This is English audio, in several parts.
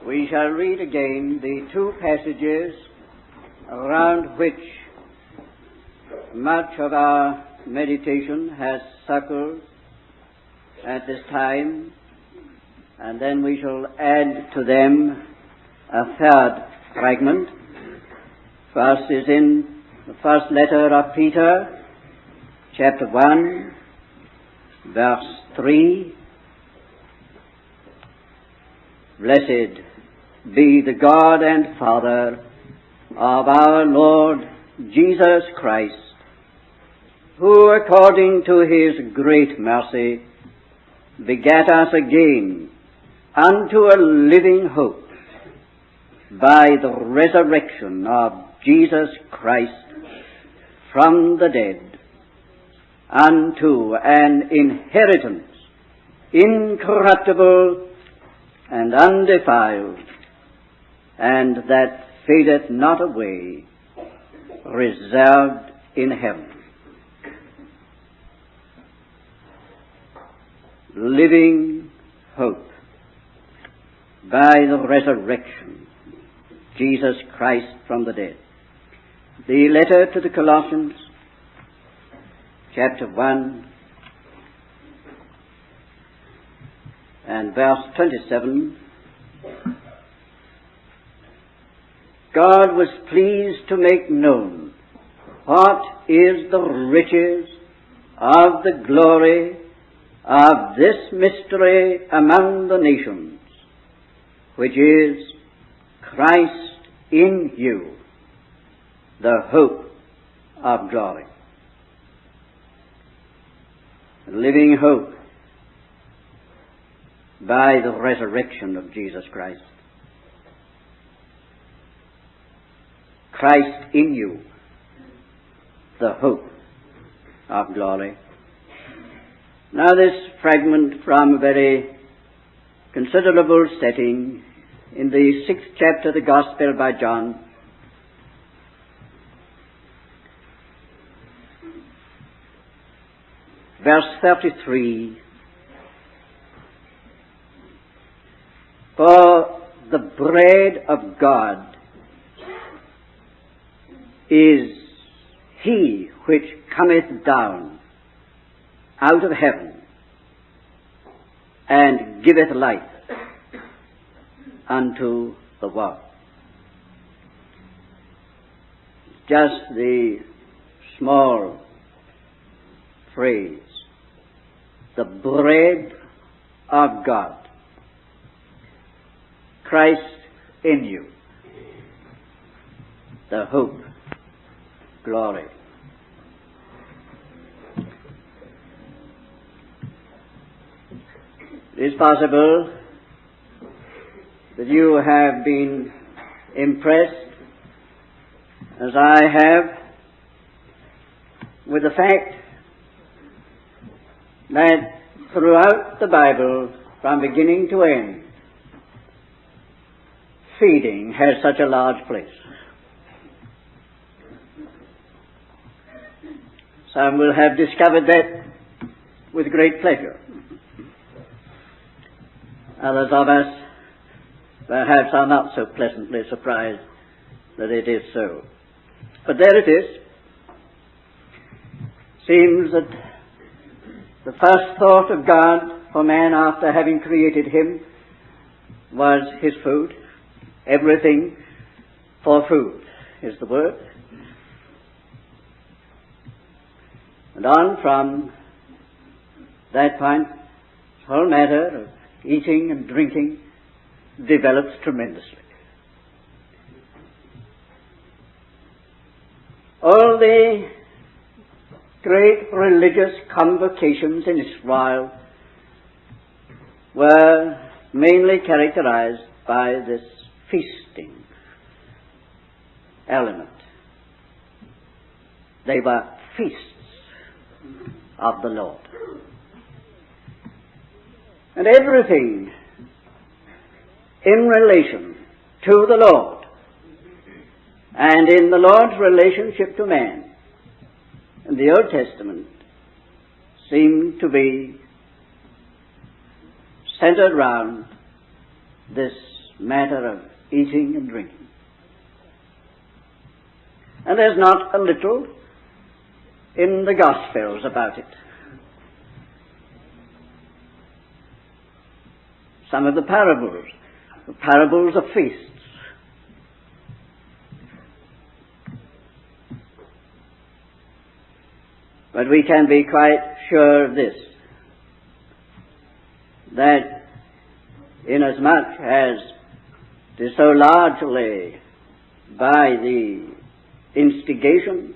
We shall read again the two passages around which much of our meditation has circled at this time, and then we shall add to them a third fragment. First is in the first letter of Peter, chapter 1, verse 3. Blessed be the God and Father of our Lord Jesus Christ, who according to his great mercy begat us again unto a living hope by the resurrection of Jesus Christ from the dead, unto an inheritance incorruptible and undefiled, and that fadeth not away, reserved in heaven. Living hope by the resurrection, Jesus Christ from the dead. The letter to the Colossians, chapter 1, and verse 27. God was pleased to make known what is the riches of the glory of this mystery among the nations, which is Christ in you, the hope of glory. Living hope by the resurrection of Jesus Christ. Christ in you, the hope of glory. Now this fragment from a very considerable setting in the 6th chapter of the Gospel by John. Verse 33. For the bread of God is he which cometh down out of heaven and giveth life unto the world. Just the small phrase, the bread of God. Christ in you, the hope, glory. It is possible that you have been impressed, as I have, with the fact that throughout the Bible, from beginning to end, feeding has such a large place. Some will have discovered that with great pleasure. Others of us perhaps are not so pleasantly surprised that it is so. But there it is. Seems that the first thought of God for man after having created him was his food. Everything for food is the word. And on from that point, the whole matter of eating and drinking develops tremendously. All the great religious convocations in Israel were mainly characterized by this feasting element. They were feasts of the Lord. And everything in relation to the Lord and in the Lord's relationship to man in the Old Testament seemed to be centered around this matter of eating and drinking. And there's not a little in the Gospels about it. Some of the parables of feasts. But we can be quite sure of this, that inasmuch as it is so largely by the instigation,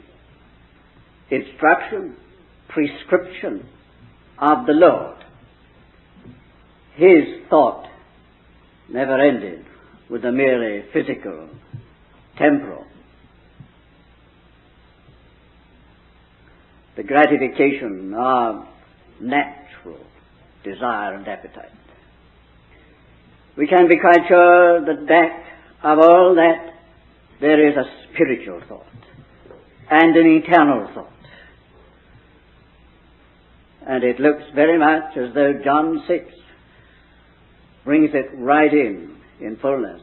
instruction, prescription of the Lord, His thought never ended with the merely physical, temporal. The gratification of natural desire and appetite. We can be quite sure that back of all that there is a spiritual thought and an eternal thought. And it looks very much as though John 6 brings it right in fullness.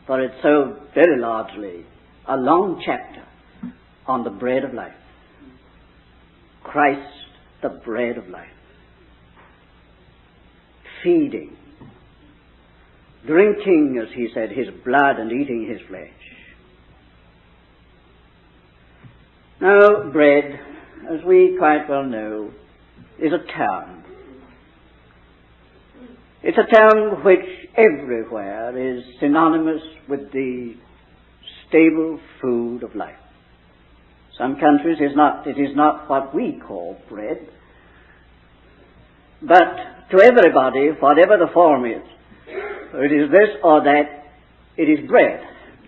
For it's so very largely a long chapter on the bread of life. Christ, the bread of life. Feeding. Drinking, as he said, his blood and eating his flesh. Now, bread, as we quite well know, is a term. It's a term which everywhere is synonymous with the stable food of life. Some countries it is not what we call bread, but to everybody, whatever the form is, it is this or that, it is bread.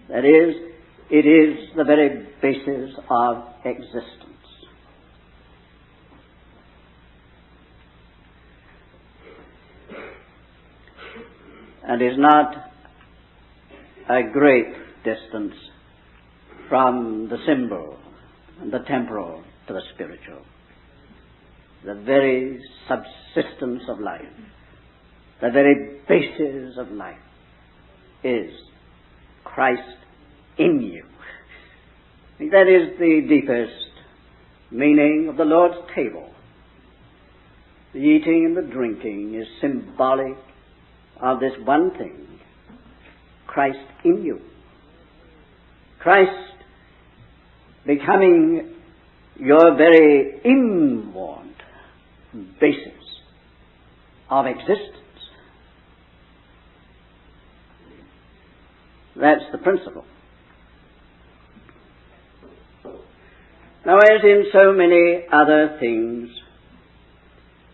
That is, it is the very basis of existence. And is not a great distance from the symbol and the temporal to the spiritual. The very subsistence of life, the very basis of life is Christ in you. I think that is the deepest meaning of the Lord's table. The eating and the drinking is symbolic of this one thing, Christ in you. Christ becoming your very inward basis of existence. That's the principle. Now, as in so many other things,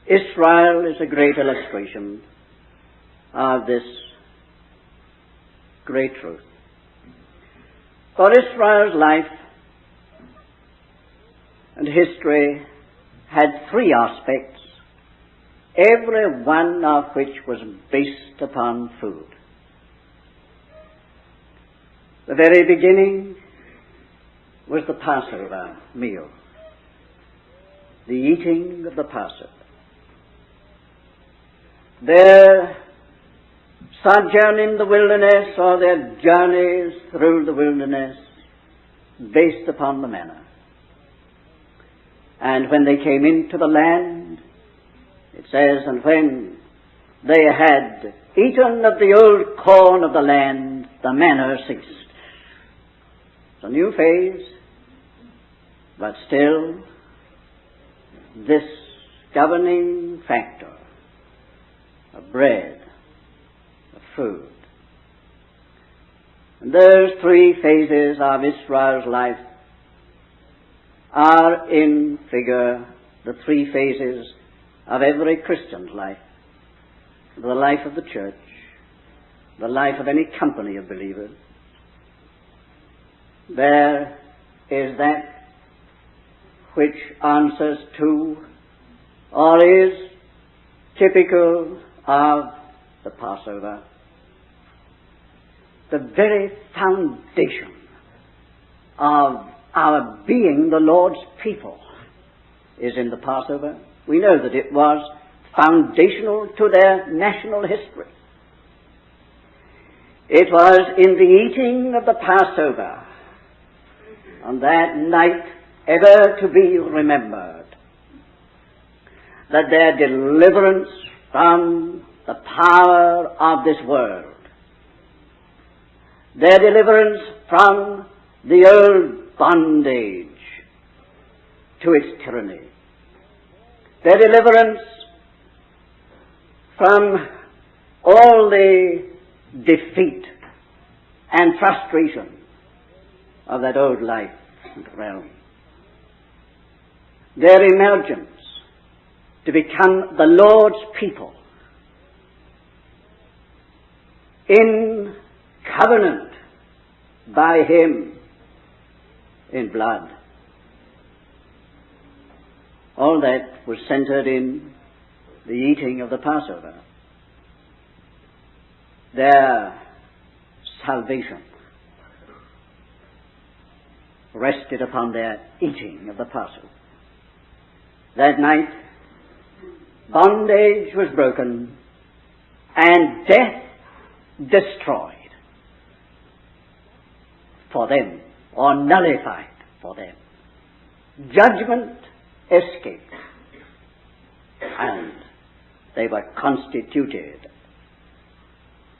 Israel is a great illustration of this great truth. For Israel's life and history had three aspects, every one of which was based upon food. The very beginning was the Passover meal, the eating of the Passover. Their sojourn in the wilderness, or their journeys through the wilderness, based upon the manna. And when they came into the land, it says, and when they had eaten of the old corn of the land, the manna ceased. It's a new phase, but still this governing factor of bread, of food. And those three phases of Israel's life are in figure the three phases of every Christian's life, the life of the church, the life of any company of believers. There is that which answers to or is typical of the Passover. The very foundation of our being the Lord's people is in the Passover. We know that it was foundational to their national history. It was in the eating of the Passover, on that night ever to be remembered, that their deliverance from the power of this world, their deliverance from the old bondage to its tyranny, their deliverance from all the defeat and frustration of that old life and realm, their emergence to become the Lord's people in covenant by Him in blood. All that was centered in the eating of the Passover. Their salvation rested upon their eating of the Passover. That night, bondage was broken and death destroyed for them, or nullified for them. Judgment escaped, and they were constituted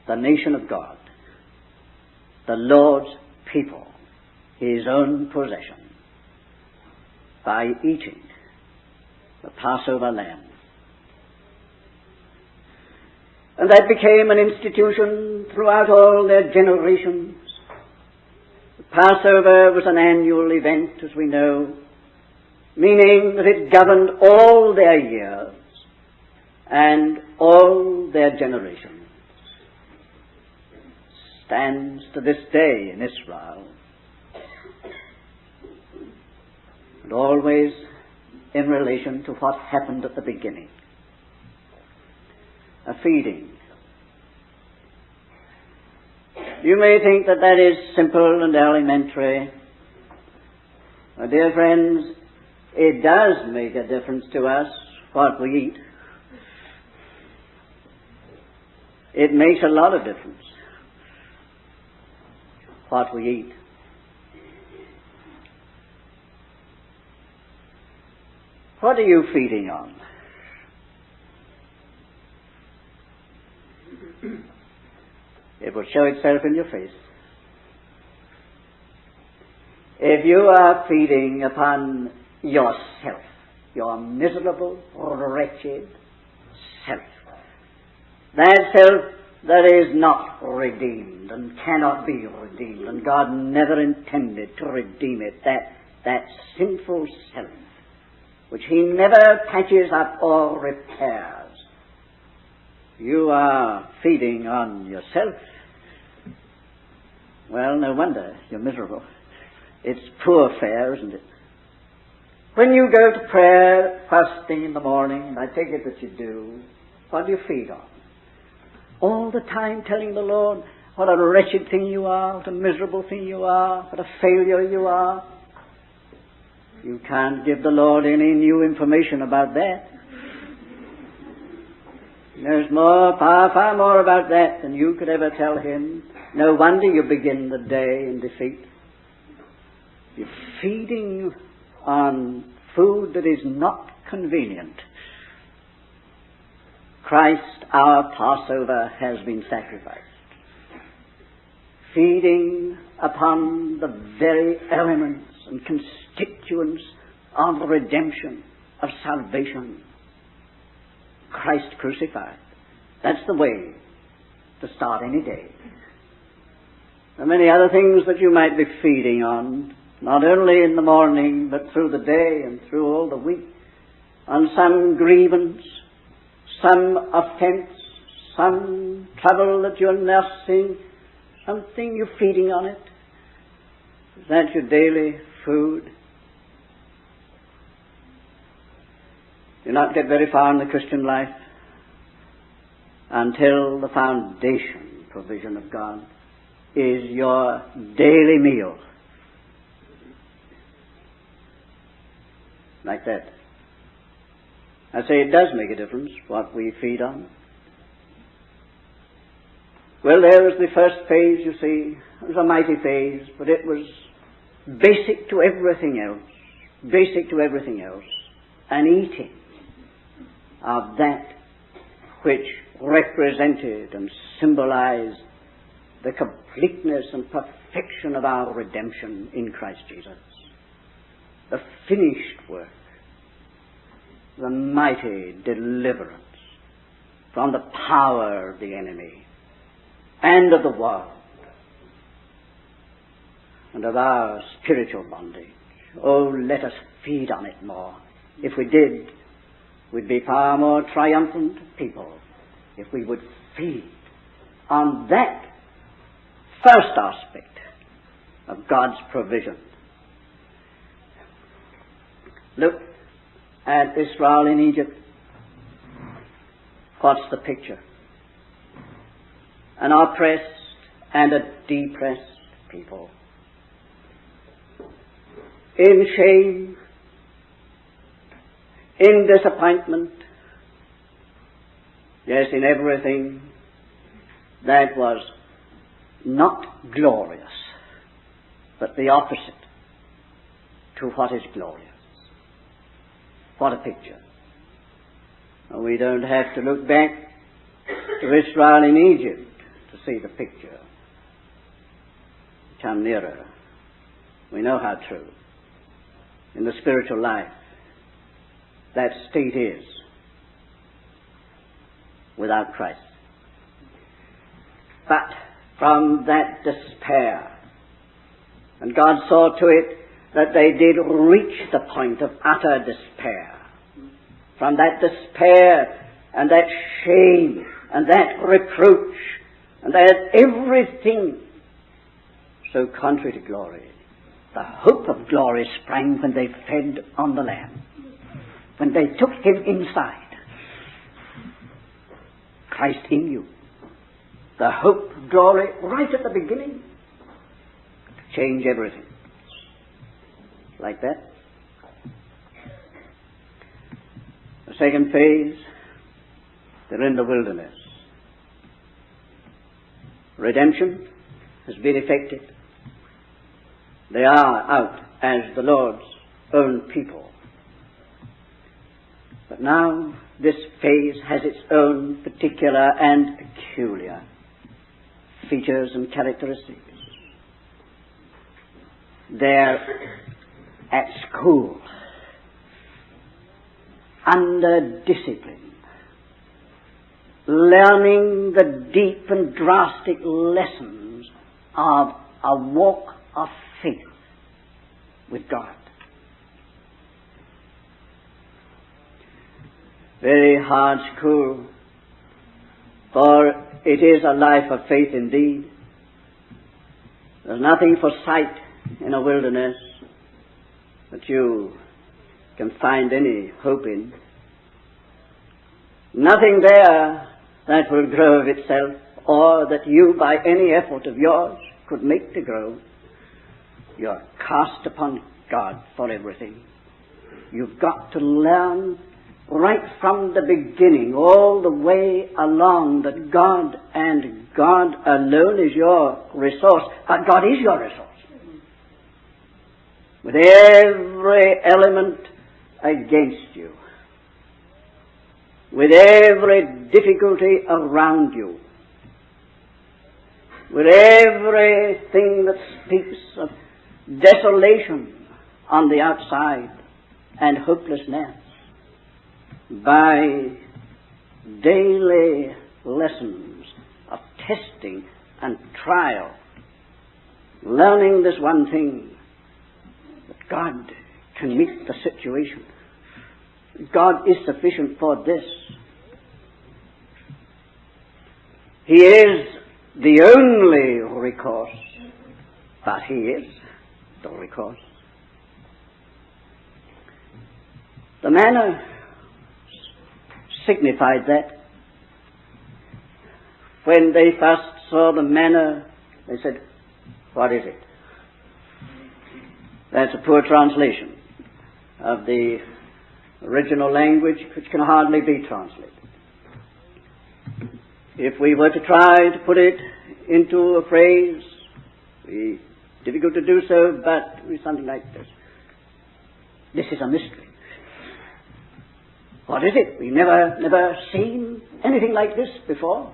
the nation of God, the Lord's people, His own possession, by eating the Passover lamb. And that became an institution throughout all their generations. The Passover was an annual event, as we know, meaning that it governed all their years and all their generations. Stands to this day in Israel, and always in relation to what happened at the beginning. A feeding. You may think that that is simple and elementary. My dear friends, it does make a difference to us what we eat. It makes a lot of difference what we eat. What are you feeding on? It will show itself in your face. If you are feeding upon yourself, your miserable, wretched self, that self that is not redeemed and cannot be redeemed, and God never intended to redeem it, that sinful self, which He never patches up or repairs, you are feeding on yourself. Well, no wonder you're miserable. It's poor fare, isn't it? When you go to prayer first thing in the morning, and I take it that you do, what do you feed on? All the time telling the Lord what a wretched thing you are, what a miserable thing you are, what a failure you are. You can't give the Lord any new information about that. There's more, far more about that than you could ever tell Him. No wonder you begin the day in defeat. You're feeding on food that is not convenient. Christ, our Passover, has been sacrificed. Feeding upon the very elements and constituents of redemption, of salvation. Christ crucified. That's the way to start any day. There are many other things that you might be feeding on, not only in the morning, but through the day and through all the week, on some grievance, some offense, some trouble that you're nursing, something you're feeding on it. Is that your daily food? Do not get very far in the Christian life until the foundation provision of God is your daily meal. Like that. I say it does make a difference what we feed on. Well, there was the first phase, you see. It was a mighty phase, but it was basic to everything else. Basic to everything else. An eating of that which represented and symbolized the completeness and perfection of our redemption in Christ Jesus. The finished work. The mighty deliverance from the power of the enemy and of the world and of our spiritual bondage. Oh, let us feed on it more. If we did, we'd be far more triumphant people if we would feed on that first aspect of God's provision. Look at Israel in Egypt. What's the picture? An oppressed and a depressed people. In shame, in disappointment, yes, in everything that was not glorious, but the opposite to what is glorious. What a picture. We don't have to look back to Israel in Egypt to see the picture. Come nearer. We know how true. In the spiritual life, that state is without Christ. But from that despair, and God saw to it that they did reach the point of utter despair. From that despair and that shame and that reproach and that everything so contrary to glory, the hope of glory sprang when they fed on the Lamb, when they took Him inside. Christ in you. The hope of glory right at the beginning to change everything. Like that. The second phase, they're in the wilderness. Redemption has been effected. They are out as the Lord's own people. But now this phase has its own particular and peculiar features and characteristics. They're at school, under discipline, learning the deep and drastic lessons of a walk of faith with God. Very hard school, for it is a life of faith indeed. There's nothing for sight in a wilderness that you can find any hope in. Nothing there that will grow of itself, or that you by any effort of yours could make to grow. You're cast upon God for everything. You've got to learn right from the beginning, all the way along, that God and God alone is your resource, but God is your resource. With every element against you, with every difficulty around you, with everything that speaks of desolation on the outside and hopelessness, by daily lessons of testing and trial, learning this one thing, that God can meet the situation. God is sufficient for this. He is the only recourse, but He is the recourse. The manna signified that. When they first saw the manna, they said, "What is it?" That's a poor translation of the original language, which can hardly be translated. if we were to try to put it into a phrase, it's difficult to do so, but it's something like this. This is a mystery. What is it? We've never seen anything like this before.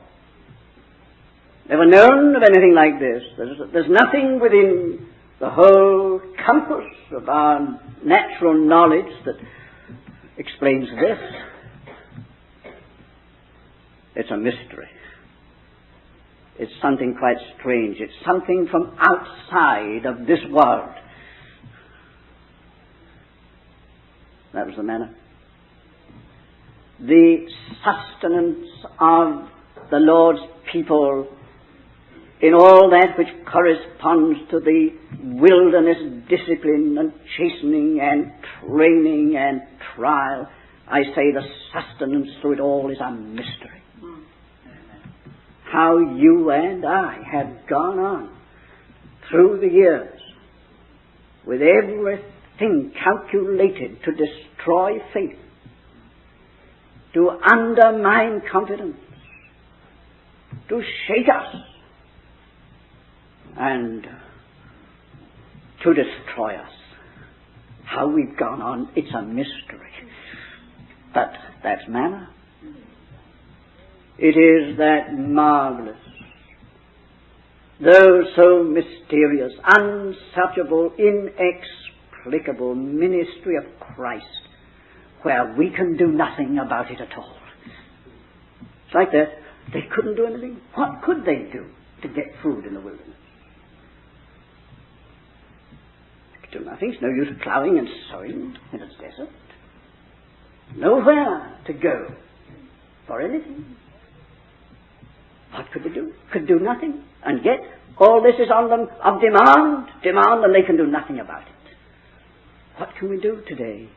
Never known of anything like this. There's nothing within the whole compass of our natural knowledge that explains this. It's a mystery. It's something quite strange. It's something from outside of this world. That was the manna. The sustenance of the Lord's people in all that which corresponds to the wilderness discipline and chastening and training and trial. I say the sustenance through it all is a mystery. How you and I have gone on through the years with everything calculated to destroy faith, to undermine confidence, to shake us, and to destroy us. How we've gone on, it's a mystery. But that's manna. It is that marvelous, though so mysterious, unsearchable, inexplicable ministry of Christ, where we can do nothing about it at all. It's like that. They couldn't do anything. What could they do to get food in the wilderness? They could do nothing. It's no use ploughing and sowing in a desert. Nowhere to go for anything. What could they do? Could do nothing. And yet, all this is on them of demand, and they can do nothing about it. What can we do today?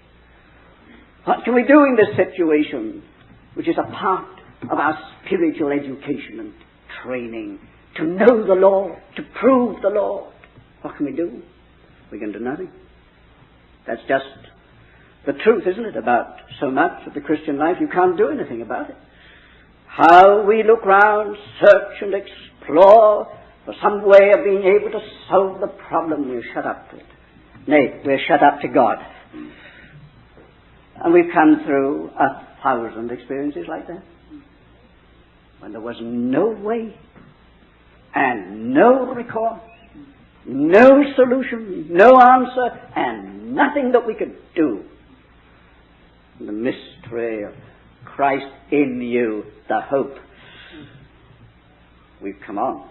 What can we do in this situation, which is a part of our spiritual education and training, to know the Lord, to prove the Lord? What can we do? We can do nothing. That's just the truth, isn't it, about so much of the Christian life? You can't do anything about it. How we look round, search and explore for some way of being able to solve the problem, we're shut up to it. Nay, we're shut up to God. And we've come through 1,000 experiences like that, when there was no way and no recourse, no solution, no answer, and nothing that we could do. The mystery of Christ in you, the hope. We've come on.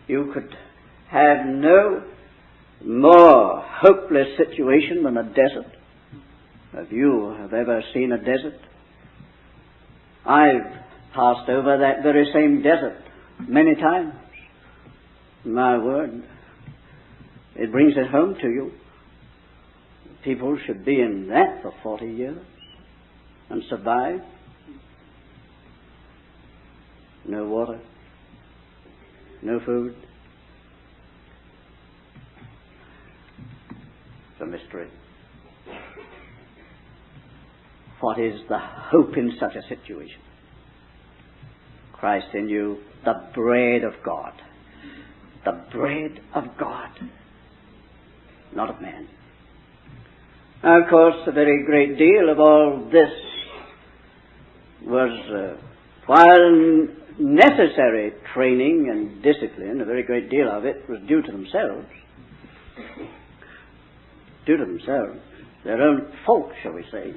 You could have no more hopeless situation than a desert. If you have ever seen a desert, I've passed over that very same desert many times. My word, it brings it home to you. People should be in that for 40 years and survive. No water, no food. It's a mystery. What is the hope in such a situation? Christ in you, the bread of God. The bread of God, not of man. Now, of course, a very great deal of all this was, while necessary training and discipline, a very great deal of it was due to themselves. Due to themselves. Their own fault, shall we say.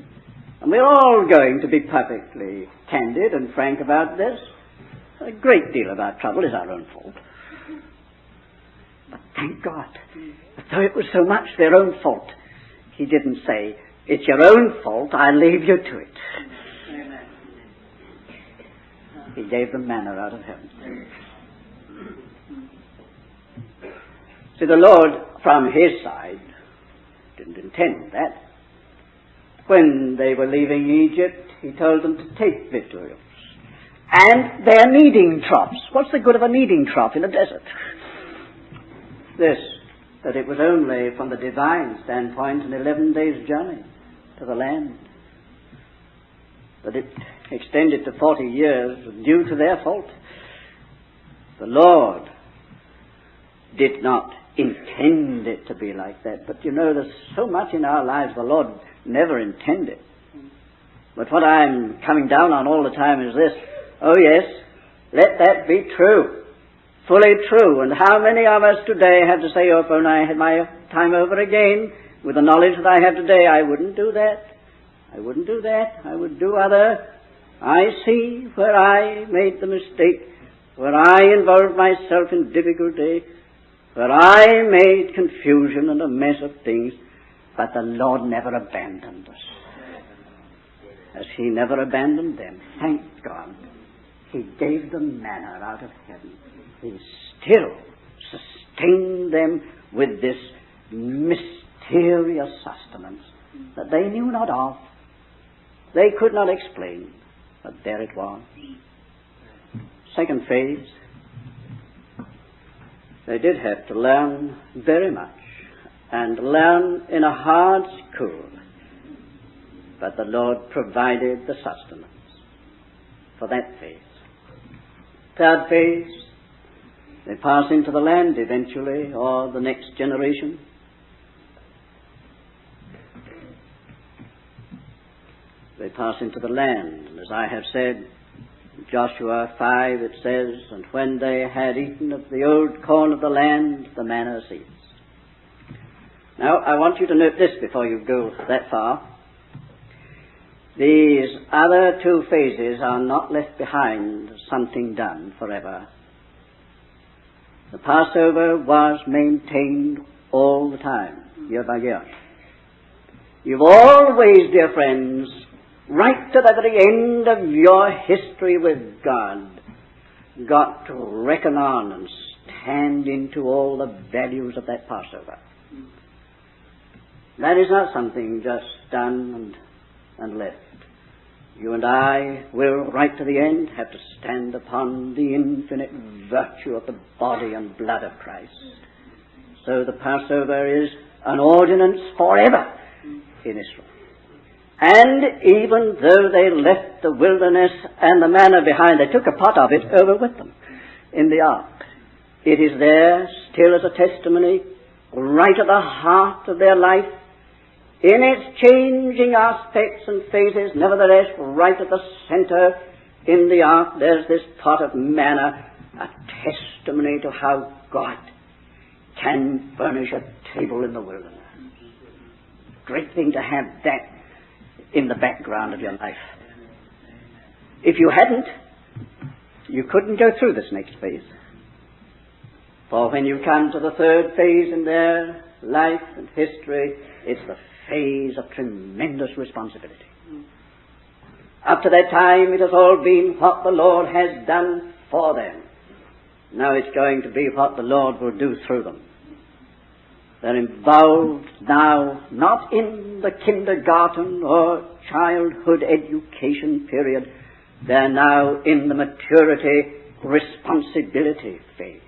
And we're all going to be perfectly candid and frank about this. A great deal of our trouble is our own fault. But thank God, though it was so much their own fault, He didn't say, it's your own fault, I leave you to it. Amen. He gave them manna out of heaven. See, the Lord, from His side, didn't intend that. When they were leaving Egypt, He told them to take victuals. And their kneading troughs. What's the good of a kneading trough in a desert? This, that it was only from the divine standpoint an 11 days' journey to the land. That it extended to 40 years due to their fault. The Lord did not intend it to be like that. But you know, there's so much in our lives the Lord never intended. But what I'm coming down on all the time is this: oh yes, let that be true, fully true. And how many of us today have to say, oh, if only I had my time over again, with the knowledge that I have today, I wouldn't do that. I wouldn't do that. I would do other. I see where I made the mistake, where I involved myself in difficulty, where I made confusion and a mess of things. But the Lord never abandoned us, as He never abandoned them. Thank God. He gave them manna out of heaven. He still sustained them with this mysterious sustenance that they knew not of. They could not explain, but there it was. Second phase, they did have to learn very much, and learn in a hard school. But the Lord provided the sustenance for that phase. Third phase, they pass into the land eventually, or the next generation. They pass into the land. And as I have said, Joshua 5, it says, and when they had eaten of the old corn of the land, the manna ceased. Now, I want you to note this before you go that far. These other two phases are not left behind, something done forever. The Passover was maintained all the time, year by year. You've always, dear friends, right to the very end of your history with God, got to reckon on and stand into all the values of that Passover. That is not something just done and left. You and I will, right to the end, have to stand upon the infinite virtue of the body and blood of Christ. So the Passover is an ordinance forever in Israel. And even though they left the wilderness and the manna behind, they took a pot of it over with them in the ark. It is there still as a testimony, right at the heart of their life, in its changing aspects and phases, nevertheless, right at the center in the ark, there's this pot of manna, a testimony to how God can furnish a table in the wilderness. Great thing to have that in the background of your life. If you hadn't, you couldn't go through this next phase. For when you come to the third phase in their life and history, it's the phase of tremendous responsibility. Up to that time, it has all been what the Lord has done for them. Now it's going to be what the Lord will do through them. They're involved now not in the kindergarten or childhood education period. They're now in the maturity responsibility phase.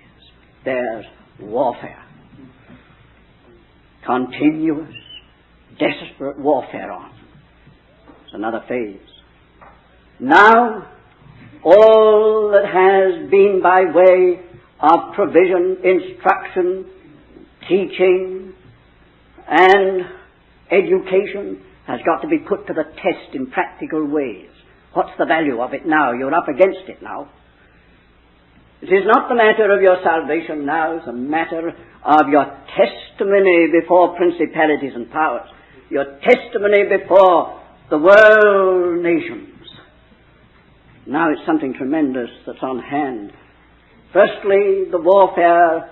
There's warfare. Continuous, desperate warfare on. It's another phase. Now, all that has been by way of provision, instruction, teaching, and education has got to be put to the test in practical ways. What's the value of it now? You're up against it now. It is not the matter of your salvation now, it's a matter of your testimony before principalities and powers, your testimony before the world nations. Now it's something tremendous that's on hand. Firstly, the warfare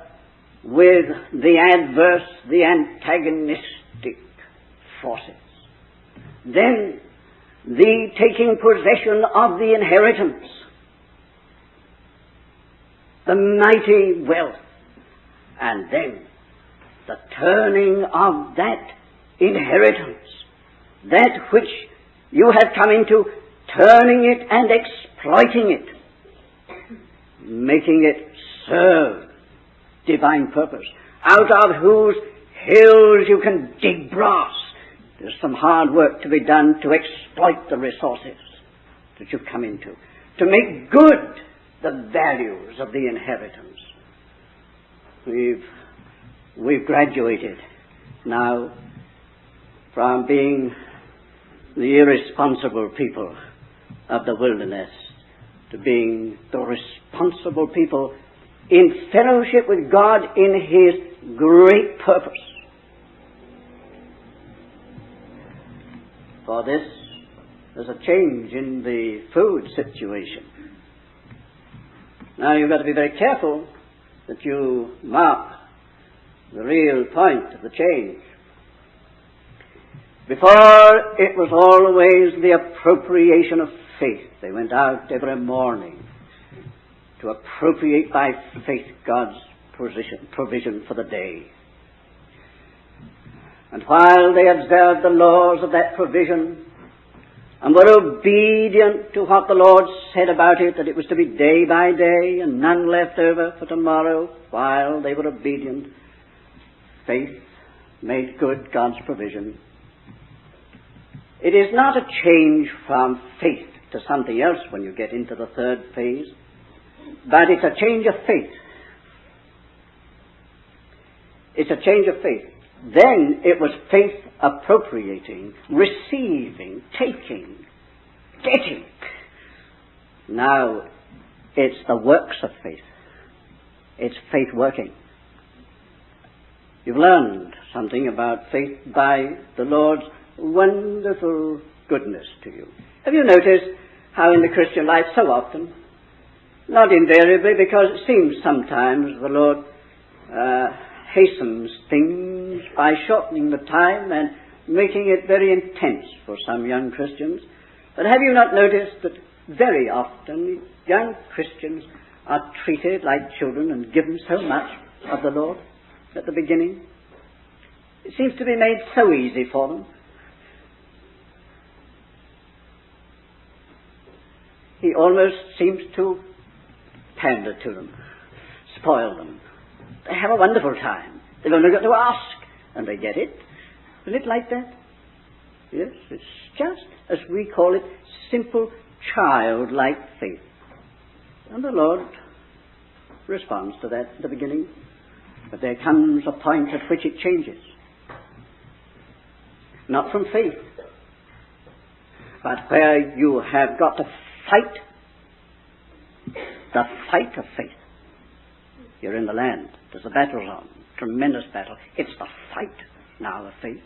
with the adverse, the antagonistic forces. Then the taking possession of the inheritance, the mighty wealth, and then the turning of that inheritance, that which you have come into, turning it and exploiting it, making it serve divine purpose, out of whose hills you can dig brass. There's some hard work to be done to exploit the resources, that you've come into, to make good the values of the inheritance. We've graduated now from being the irresponsible people of the wilderness to being the responsible people in fellowship with God in His great purpose. For this, there's a change in the food situation. Now you've got to be very careful that you mark the real point of the change. Before, it was always the appropriation of faith. They went out every morning to appropriate by faith God's provision for the day. And while they observed the laws of that provision and were obedient to what the Lord said about it, that it was to be day by day and none left over for tomorrow, while they were obedient, faith made good God's provision. It is not a change from faith to something else when you get into the third phase, but it's a change of faith. It's a change of faith. Then it was faith appropriating, receiving, taking, getting. Now it's the works of faith. It's faith working. You've learned something about faith by the Lord's wonderful goodness to you. Have you noticed how in the Christian life so often, not invariably, because it seems sometimes the Lord hastens things by shortening the time and making it very intense for some young Christians. But have you not noticed that very often young Christians are treated like children and given so much of the Lord at the beginning? It seems to be made so easy for them. He almost seems to pander to them, spoil them. They have a wonderful time. They've only got to ask, and they get it. Isn't it like that? Yes, it's just, as we call it, simple childlike faith. And the Lord responds to that at the beginning. But there comes a point at which it changes. Not from faith, but where you have got to fight the fight of faith. You're in the land. There's a battle on. Tremendous battle. It's the fight now of faith.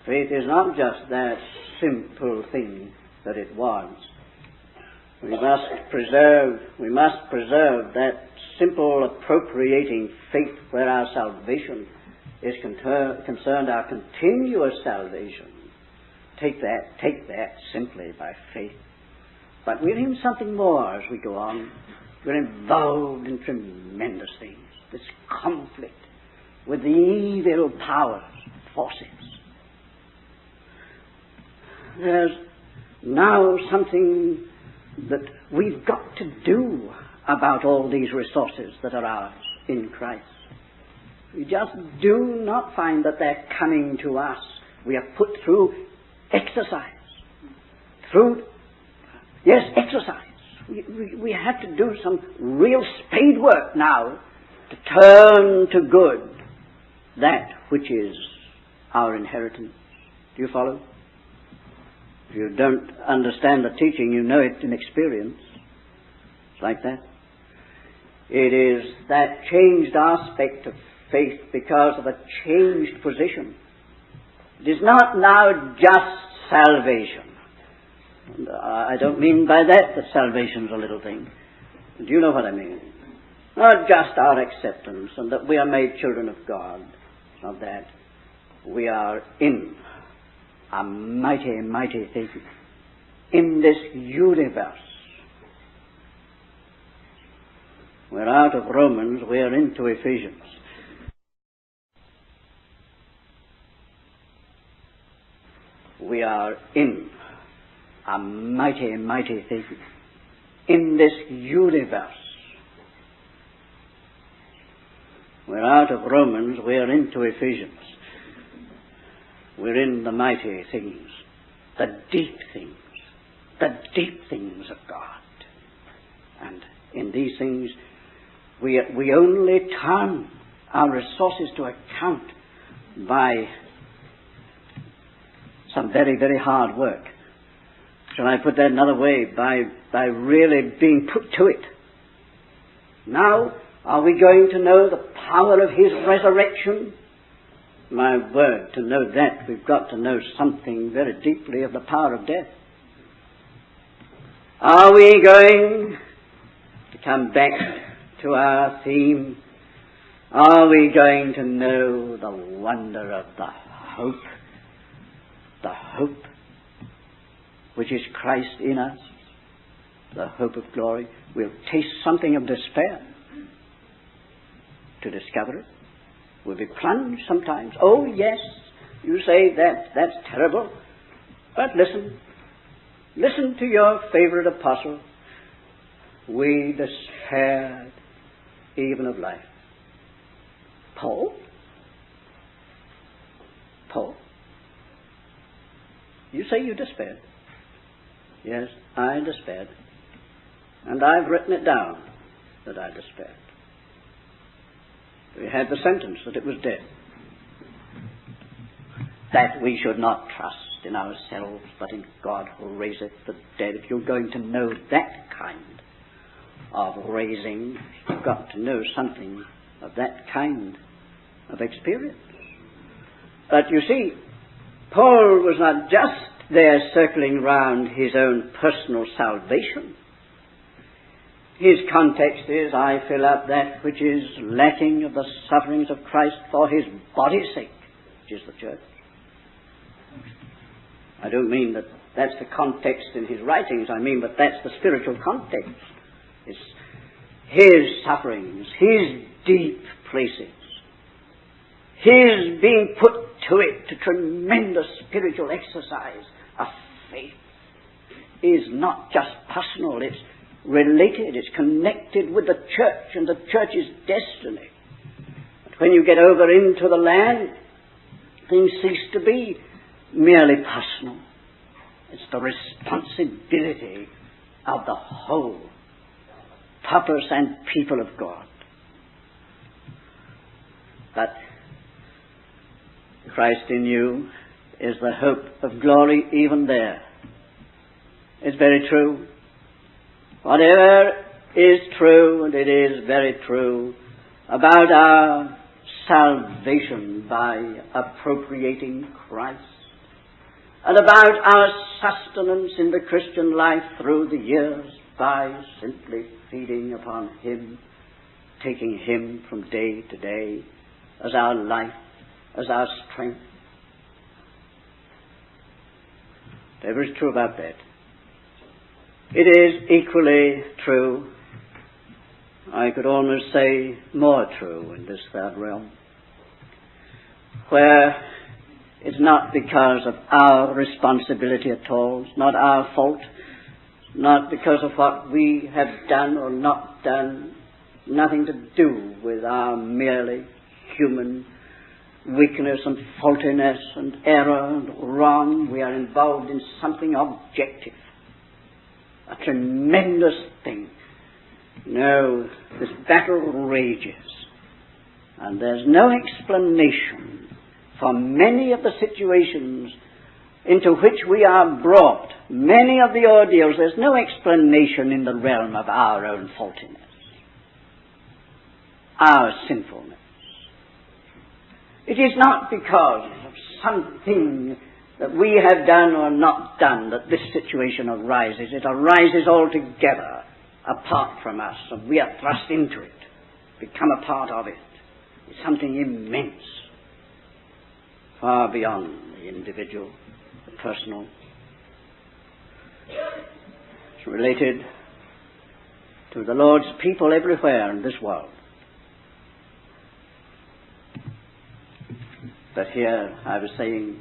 Faith is not just that simple thing that it was. We must preserve that simple appropriating faith where our salvation is concerned, our continuous salvation. Take that simply by faith. But we're in something more as we go on. We're involved in tremendous things. This conflict with the evil powers, forces. There's now something that we've got to do about all these resources that are ours in Christ. We just do not find that they're coming to us. We are put through exercise. Exercise. We have to do some real spade work now to turn to good that which is our inheritance. Do you follow? If you don't understand the teaching, you know it in experience. It's like that. It is that changed aspect of faith because of a changed position. It is not now just salvation. And I don't mean by that salvation's a little thing. Do you know what I mean? Not just our acceptance and that we are made children of God. It's not that. We are in a mighty, mighty thing in this universe. We're out of Romans, we're into Ephesians. We are in a mighty, mighty thing in this universe. We're out of Romans, we're into Ephesians. We're in the mighty things, the deep things, the deep things of God. And in these things, we only turn our resources to account by some very, very hard work. Shall I put that another way? By really being put to it. Now, are we going to know the power of His resurrection? My word, to know that, we've got to know something very deeply of the power of death. Are we going to come back to our theme? Are we going to know the wonder of the hope which is Christ in us, the hope of glory? We'll taste something of despair to discover it. We'll be plunged sometimes. Oh yes, you say that's terrible. But listen to your favorite apostle. We despaired even of life. Paul? You say you despaired. Yes, I despaired. And I've written it down that I despaired. We had the sentence that it was dead. That we should not trust in ourselves, but in God who raiseth the dead. If you're going to know that kind of raising, you've got to know something of that kind of experience. But you see, Paul was not just there circling round his own personal salvation. His context is, I fill up that which is lacking of the sufferings of Christ for His body's sake, which is the church. I don't mean that that's the context in his writings. I mean that that's the spiritual context. It's His sufferings, His deep places, His being put to it to tremendous spiritual exercise of faith is not just personal, it's related, it's connected with the church and the church's destiny. But when you get over into the land, things cease to be merely personal. It's the responsibility of the whole purpose and people of God. But Christ in you is the hope of glory even there. It's very true. Whatever is true, and it is very true, about our salvation by appropriating Christ, and about our sustenance in the Christian life through the years by simply feeding upon Him, taking Him from day to day as our life, as our strength. Whatever is true about that, it is equally true, I could almost say more true, in this third realm, where it's not because of our responsibility at all, it's not our fault, not because of what we have done or not done, nothing to do with our merely human weakness and faultiness and error and wrong. We are involved in something objective, a tremendous thing. No, this battle rages, and there's no explanation for many of the situations into which we are brought, many of the ordeals. There's no explanation in the realm of our own faultiness, our sinfulness. It is not because of something that we have done or not done that this situation arises. It arises altogether apart from us, and we are thrust into it, become a part of it. It's something immense, far beyond the individual, the personal. It's related to the Lord's people everywhere in this world. But here I was saying,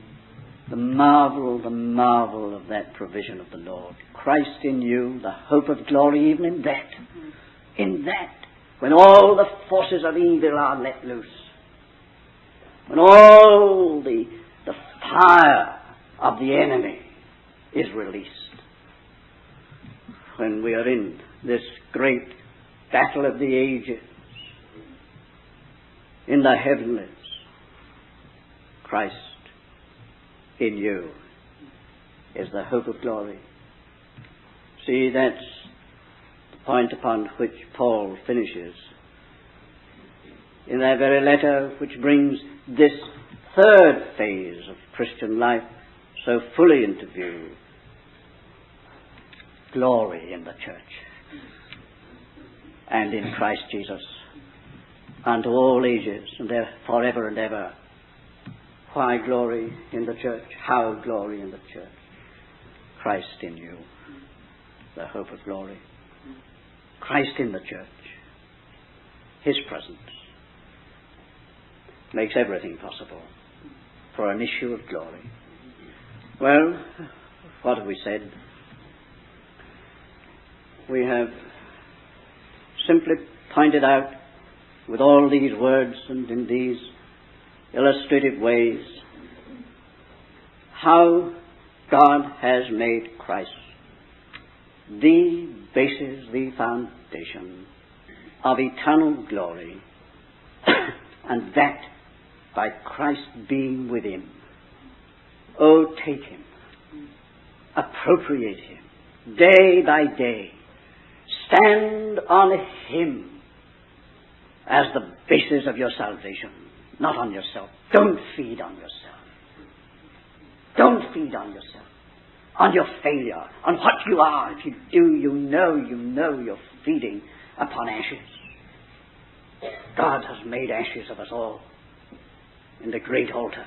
the marvel of that provision of the Lord. Christ in you, the hope of glory, even in that, when all the forces of evil are let loose, when all the fire of the enemy is released, when we are in this great battle of the ages in the heavenlies. Christ in you is the hope of glory. See, that's the point upon which Paul finishes in that very letter, which brings this third phase of Christian life so fully into view. Glory in the church and in Christ Jesus unto all ages and forever and ever. Why glory in the church? How glory in the church? Christ in you, the hope of glory. Christ in the church, His presence, makes everything possible for an issue of glory. Well, what have we said? We have simply pointed out with all these words and in these illustrative ways how God has made Christ the basis, the foundation of eternal glory, and that by Christ being within. Oh, take Him, appropriate Him, day by day. Stand on Him as the basis of your salvation, not on yourself. Don't feed on yourself. Don't feed on yourself, on your failure, on what you are. If you do, you know you're feeding upon ashes. God has made ashes of us all in the great altar.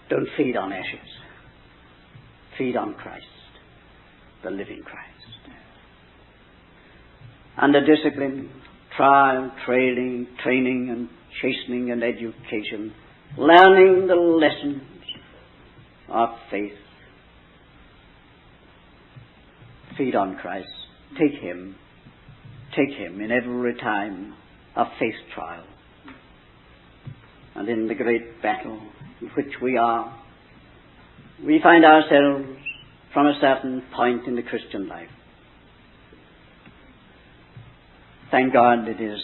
Don't feed on ashes. Feed on Christ, the living Christ. Under discipline, trial, training and chastening and education, learning the lessons of faith. Feed on Christ. Take Him in every time of faith trial. And in the great battle in which we are, we find ourselves from a certain point in the Christian life. Thank God it is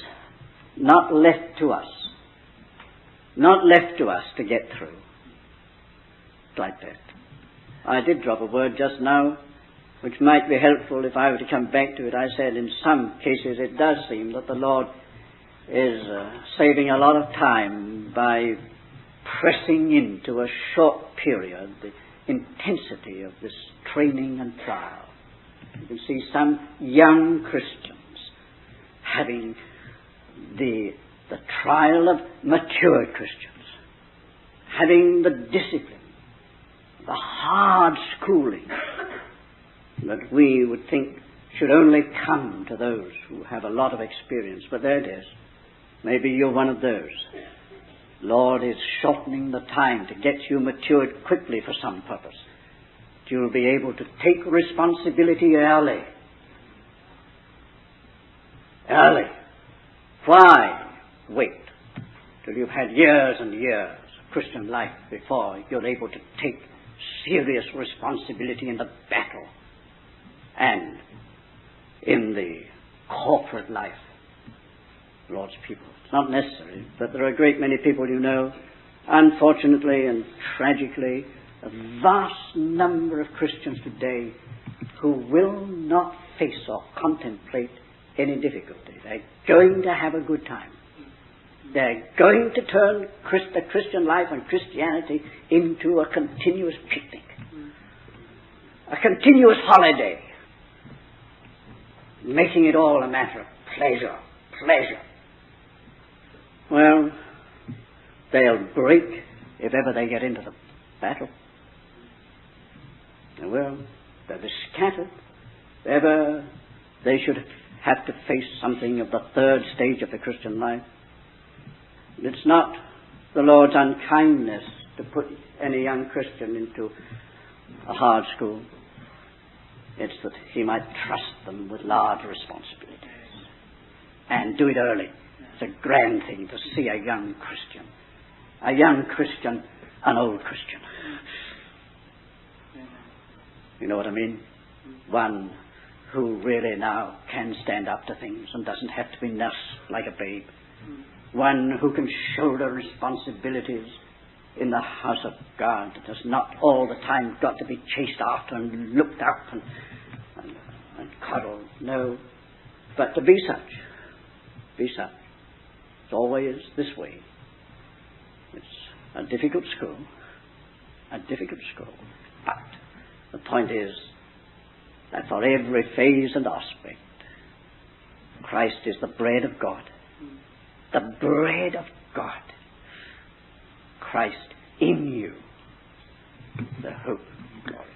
not left to us to get through. Like that. I did drop a word just now which might be helpful if I were to come back to it. I said in some cases it does seem that the Lord is saving a lot of time by pressing into a short period the intensity of this training and trial. You can see some young Christians having the trial of mature Christians, having the discipline, the hard schooling that we would think should only come to those who have a lot of experience. But there it is. Maybe you're one of those. Lord is shortening the time to get you matured quickly for some purpose. You'll be able to take responsibility early. Early. Why wait till you've had years and years of Christian life before you're able to take serious responsibility in the battle and in the corporate life of Lord's people? It's not necessary, but there are a great many people, unfortunately and tragically, a vast number of Christians today who will not face or contemplate any difficulty. They're going to have a good time. They're going to turn the Christian life and Christianity into a continuous picnic, a continuous holiday, making it all a matter of pleasure. Well, they'll break if ever they get into the battle. Well, they'll be scattered if ever they should have to face something of the third stage of the Christian life. It's not the Lord's unkindness to put any young Christian into a hard school. It's that He might trust them with large responsibilities and do it early. It's a grand thing to see a young Christian, an old Christian. You know what I mean? One who really now can stand up to things and doesn't have to be nursed like a babe. One who can shoulder responsibilities in the house of God, that has not all the time got to be chased after and looked up and coddled. No, but to be such. It's always this way. It's a difficult school. But the point is that for every phase and aspect, Christ is the bread of God. The bread of God. Christ in you, the hope of glory.